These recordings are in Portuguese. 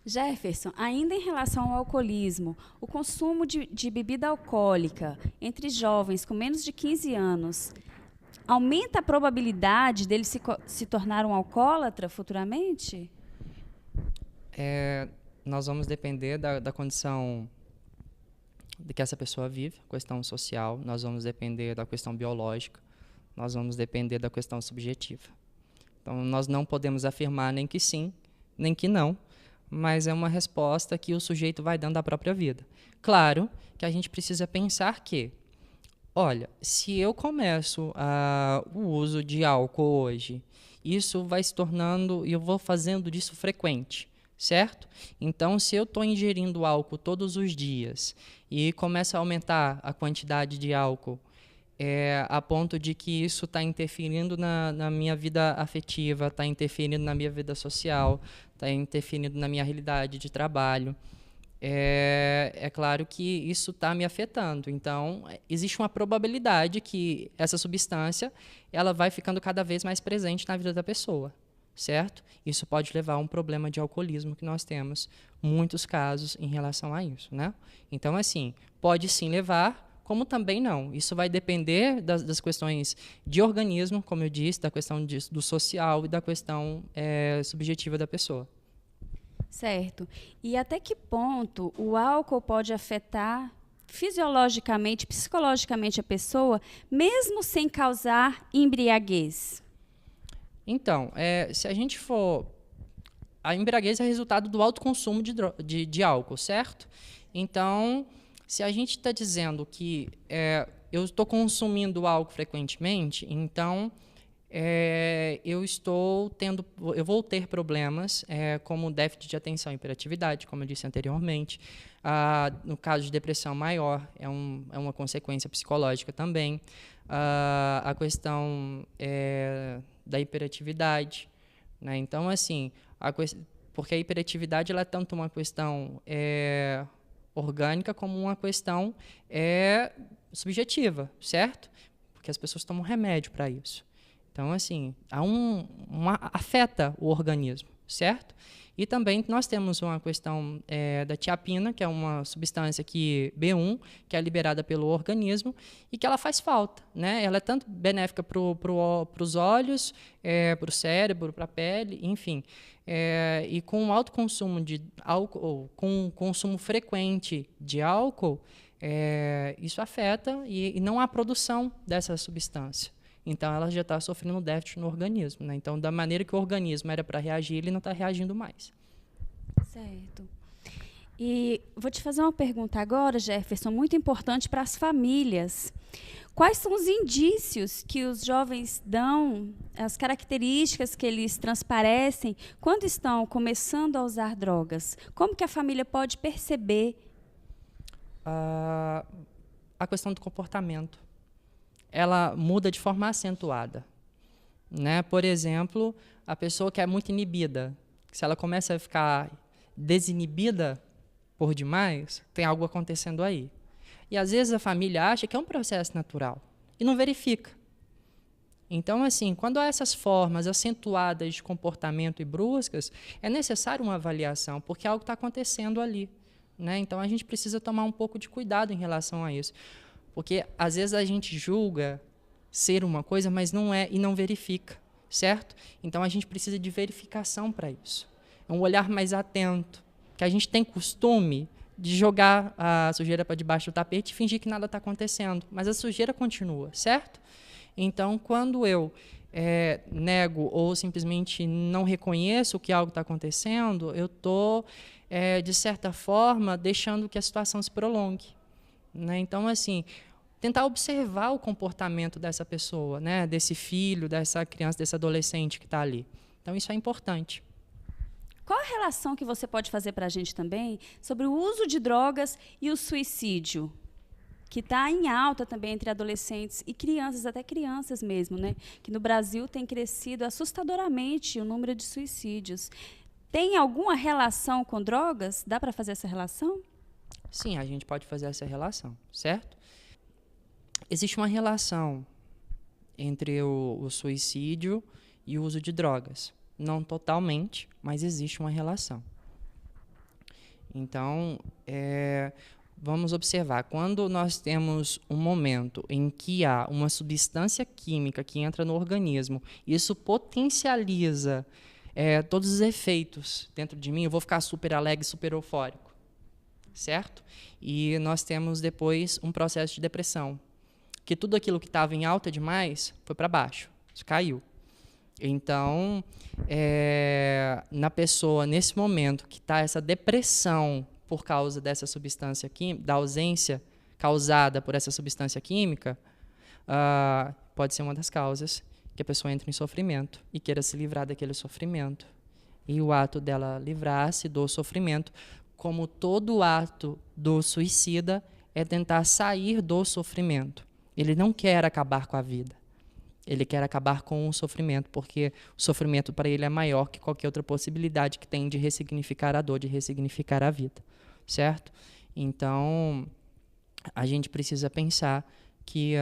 Jefferson, ainda em relação ao alcoolismo, o consumo de bebida alcoólica entre jovens com menos de 15 anos aumenta a probabilidade dele se tornar um alcoólatra futuramente? Nós vamos depender da condição de que essa pessoa vive, questão social, nós vamos depender da questão biológica, nós vamos depender da questão subjetiva. Então, nós não podemos afirmar nem que sim, nem que não, mas é uma resposta que o sujeito vai dando à própria vida. Claro que a gente precisa pensar que, olha, se eu começo o uso de álcool hoje, isso vai se tornando, e eu vou fazendo disso frequente, certo? Então, se eu estou ingerindo álcool todos os dias e começa a aumentar a quantidade de álcool a ponto de que isso está interferindo na minha vida afetiva, está interferindo na minha vida social, está interferindo na minha realidade de trabalho. É claro que isso está me afetando. Então, existe uma probabilidade que essa substância ela vai ficando cada vez mais presente na vida da pessoa, certo? Isso pode levar a um problema de alcoolismo que nós temos muitos casos em relação a isso, né? Então, assim, pode sim levar, como também não. Isso vai depender das questões de organismo, como eu disse, da questão do social e da questão subjetiva da pessoa. Certo. E até que ponto o álcool pode afetar fisiologicamente, psicologicamente a pessoa, mesmo sem causar embriaguez? Então, se a gente for... A embriaguez é resultado do alto consumo de álcool, certo? Então, se a gente está dizendo que eu estou consumindo álcool frequentemente, então eu vou ter problemas como déficit de atenção e hiperatividade, como eu disse anteriormente. No caso de depressão maior, é uma consequência psicológica também. A questão da hiperatividade, né? Então, assim, porque a hiperatividade ela é tanto uma questão orgânica como uma questão subjetiva, certo? Porque as pessoas tomam remédio para isso. Então, assim, afeta o organismo, certo? E também nós temos uma questão da tiapina, que é uma substância B1, que é liberada pelo organismo e que ela faz falta, né? Ela é tanto benéfica para os olhos, para o cérebro, para a pele, enfim. E com o alto consumo de álcool, com o consumo frequente de álcool, isso afeta e não há produção dessa substância. Então, ela já está sofrendo déficit no organismo, né? Então, da maneira que o organismo era para reagir, ele não está reagindo mais. Certo. E vou te fazer uma pergunta agora, Jefferson, muito importante para as famílias. Quais são os indícios que os jovens dão, as características que eles transparecem quando estão começando a usar drogas? Como que a família pode perceber? A questão do comportamento. Ela muda de forma acentuada, né? Por exemplo, a pessoa que é muito inibida, se ela começa a ficar desinibida por demais, tem algo acontecendo aí. E às vezes a família acha que é um processo natural e não verifica. Então, assim, quando há essas formas acentuadas de comportamento e bruscas, é necessário uma avaliação, porque algo está acontecendo ali, né? Então, a gente precisa tomar um pouco de cuidado em relação a isso. Porque, às vezes, a gente julga ser uma coisa, mas não é e não verifica, certo? Então, a gente precisa de verificação para isso. É um olhar mais atento, que a gente tem costume de jogar a sujeira para debaixo do tapete e fingir que nada está acontecendo, mas a sujeira continua, certo? Então, quando eu nego ou simplesmente não reconheço que algo está acontecendo, eu estou, de certa forma, deixando que a situação se prolongue, né? Então, assim, tentar observar o comportamento dessa pessoa, né? Desse filho, dessa criança, desse adolescente que está ali. Então, isso é importante. Qual a relação que você pode fazer para a gente também sobre o uso de drogas e o suicídio? Que está em alta também entre adolescentes e crianças, até crianças mesmo, né? Que no Brasil tem crescido assustadoramente o número de suicídios. Tem alguma relação com drogas? Dá para fazer essa relação? Sim, a gente pode fazer essa relação, certo? Existe uma relação entre o suicídio e o uso de drogas. Não totalmente, mas existe uma relação. Então, vamos observar, quando nós temos um momento em que há uma substância química que entra no organismo, isso potencializa todos os efeitos dentro de mim, eu vou ficar super alegre, super eufórico, certo? E nós temos depois um processo de depressão, que tudo aquilo que estava em alta demais foi para baixo, caiu. Então, na pessoa, nesse momento que está essa depressão por causa dessa substância química, da ausência causada por essa substância química, pode ser uma das causas que a pessoa entre em sofrimento e queira se livrar daquele sofrimento. E o ato dela livrar-se do sofrimento, como todo ato do suicida, é tentar sair do sofrimento. Ele não quer acabar com a vida. Ele quer acabar com o sofrimento, porque o sofrimento para ele é maior que qualquer outra possibilidade que tem de ressignificar a dor, de ressignificar a vida, certo? Então, a gente precisa pensar que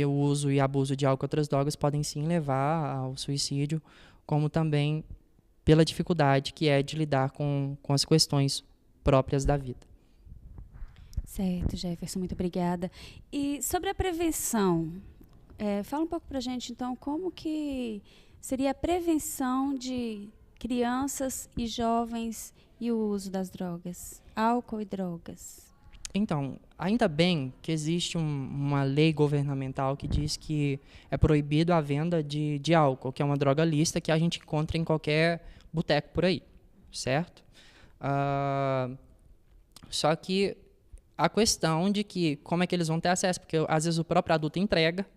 o uso e abuso de álcool e outras drogas podem sim levar ao suicídio, como também pela dificuldade que é de lidar com as questões próprias da vida. Certo, Jefferson, muito obrigada. E sobre a prevenção, fala um pouco para a gente, então, como que seria a prevenção de crianças e jovens e o uso das drogas, álcool e drogas? Então, ainda bem que existe uma lei governamental que diz que é proibido a venda de álcool, que é uma droga lícita que a gente encontra em qualquer boteco por aí, certo? Só que a questão de que como é que eles vão ter acesso, porque às vezes o próprio adulto entrega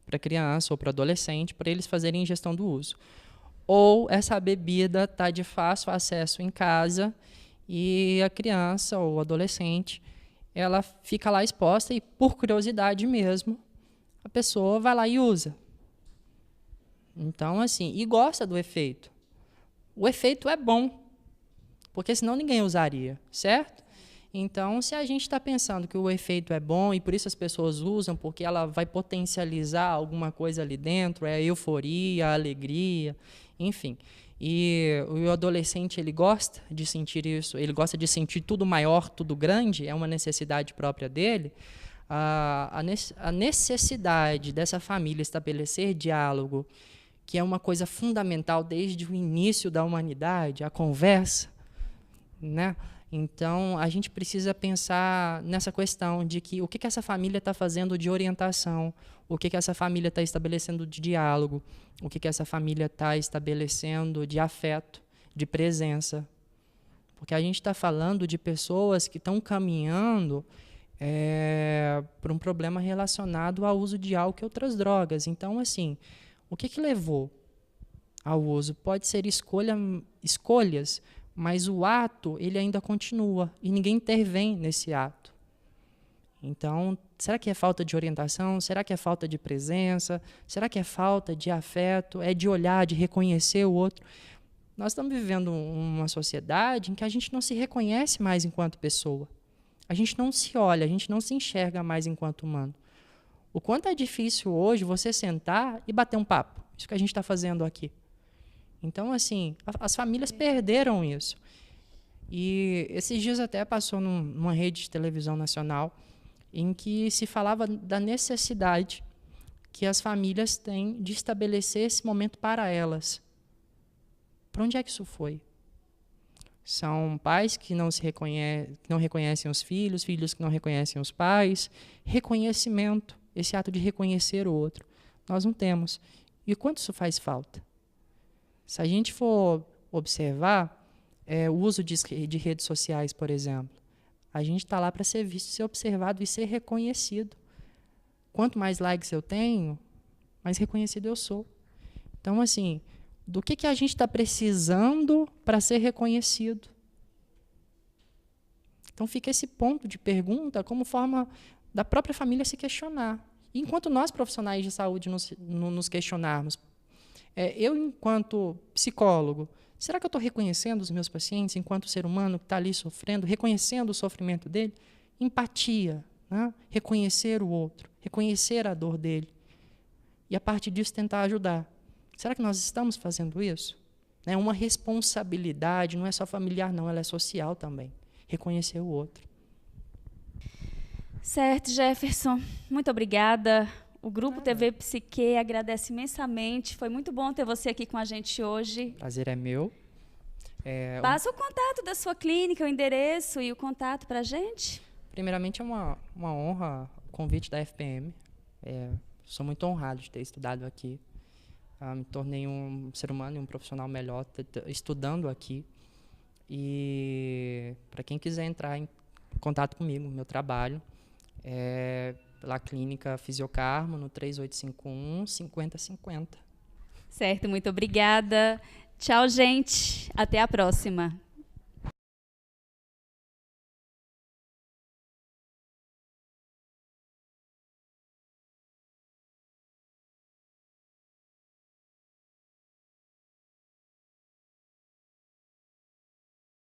para criança ou para adolescente para eles fazerem ingestão do uso. Ou essa bebida está de fácil acesso em casa e a criança ou adolescente ela fica lá exposta e, por curiosidade mesmo, a pessoa vai lá e usa. Então, assim, e gosta do efeito. O efeito é bom, porque senão ninguém usaria, certo? Então, se a gente está pensando que o efeito é bom e por isso as pessoas usam, porque ela vai potencializar alguma coisa ali dentro, é a euforia, a alegria, enfim. E o adolescente, ele gosta de sentir isso, ele gosta de sentir tudo maior, tudo grande, é uma necessidade própria dele. A necessidade dessa família estabelecer diálogo, que é uma coisa fundamental desde o início da humanidade, a conversa, né? Então, a gente precisa pensar nessa questão de que o que essa família está fazendo de orientação, o que essa família está estabelecendo de diálogo, o que essa família está estabelecendo de afeto, de presença. Porque a gente está falando de pessoas que estão caminhando para um problema relacionado ao uso de álcool e outras drogas. Então, assim, o que levou ao uso? Pode ser escolhas, mas o ato ele ainda continua e ninguém intervém nesse ato. Então, será que é falta de orientação? Será que é falta de presença? Será que é falta de afeto? É de olhar, de reconhecer o outro? Nós estamos vivendo uma sociedade em que a gente não se reconhece mais enquanto pessoa. A gente não se olha, a gente não se enxerga mais enquanto humano. O quanto é difícil hoje você sentar e bater um papo. Isso que a gente está fazendo aqui. Então, assim, as famílias perderam isso. E esses dias até passou numa rede de televisão nacional em que se falava da necessidade que as famílias têm de estabelecer esse momento para elas. Para onde é que isso foi? São pais que não reconhecem os filhos, filhos que não reconhecem os pais. Reconhecimento, esse ato de reconhecer o outro. Nós não temos. E quanto isso faz falta? Se a gente for observar o uso de redes sociais, por exemplo, a gente está lá para ser visto, ser observado e ser reconhecido. Quanto mais likes eu tenho, mais reconhecido eu sou. Então, assim, do que a gente está precisando para ser reconhecido? Então, fica esse ponto de pergunta como forma da própria família se questionar. E enquanto nós, profissionais de saúde, nos questionarmos, eu, enquanto psicólogo, será que eu estou reconhecendo os meus pacientes enquanto ser humano que está ali sofrendo, reconhecendo o sofrimento dele? Empatia, né? Reconhecer o outro, reconhecer a dor dele. E, a partir disso, tentar ajudar. Será que nós estamos fazendo isso? né? Uma responsabilidade não é só familiar, não, ela é social também. Reconhecer o outro. Certo, Jefferson. Muito obrigada. O Grupo TV Psique agradece imensamente. Foi muito bom ter você aqui com a gente hoje. Prazer é meu. Passa o contato da sua clínica, o endereço e o contato para a gente. Primeiramente, é uma honra o convite da FPM. Sou muito honrado de ter estudado aqui. Me tornei um ser humano e um profissional melhor estudando aqui. E para quem quiser entrar em contato comigo, meu trabalho é pela clínica Fisiocarmo, no 3851-5050. Certo, muito obrigada. Tchau, gente. Até a próxima.